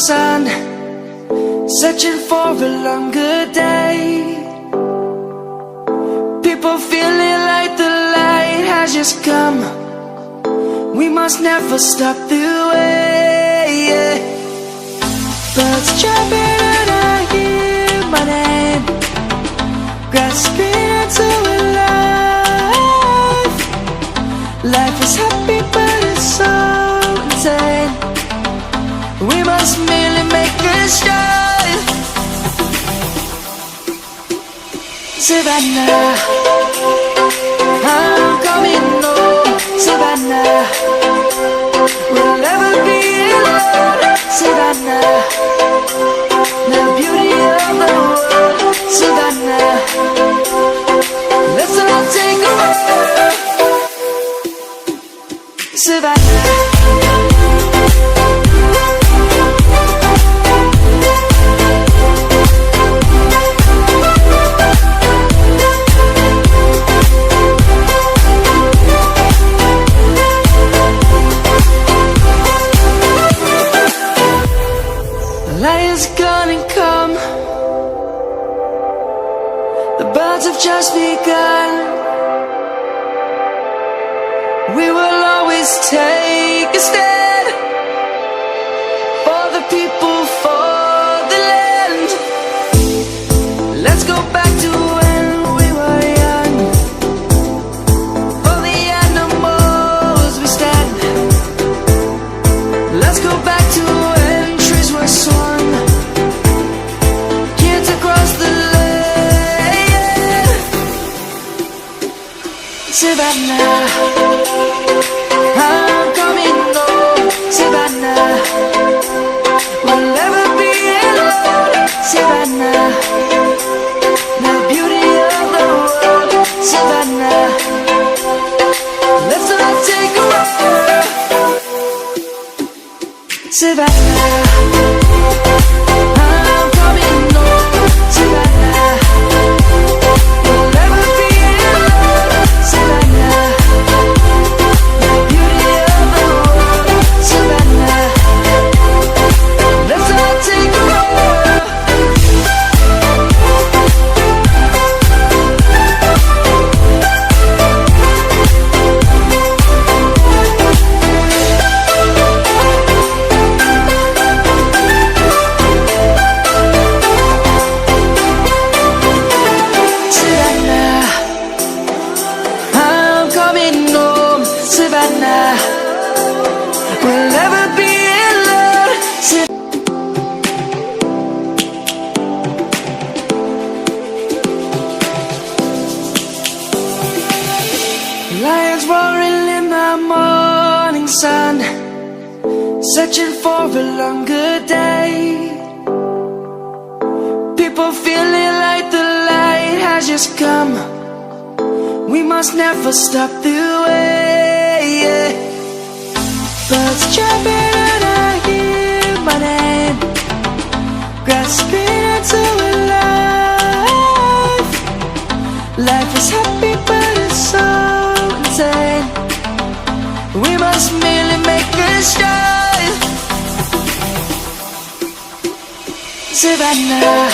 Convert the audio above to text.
sun, searching for a longer day. People feeling like the light has just come. We must never stop the way. Birds jumping and I hear my name, grasping into a life. Life is happy but it's so insane. We must merely make a start. Savannah, I'm coming home. Savannah, we'll never be alone. Savannah, the beauty of the world. Savannah, let's all take a walk. Savannah, lion's gonna come. The birds have just begun. We will always take a stand for the people, for the land. Let's go back to when we were young. For the animals we stand. Let's go back to when trees were swung. Kids across the land. Savannah, I'm coming home. Savannah, we'll never be alone. Savannah, the beauty of the world. Savannah, let's all take a walk. Savannah, I'm coming home. Savannah, we'll never be alone. Savannah, the beauty of the world. Savannah, let's all take a walk. Savannah, I'm coming home. Savannah, we'll never be alone. Lions roaring in the morning sun, searching for a longer day. People feeling like the light has just come. We must never stop the way. Birds jumping and I hear my name, grasping into a life. Life is happy but it's so insane. We must merely make a start. Savannah,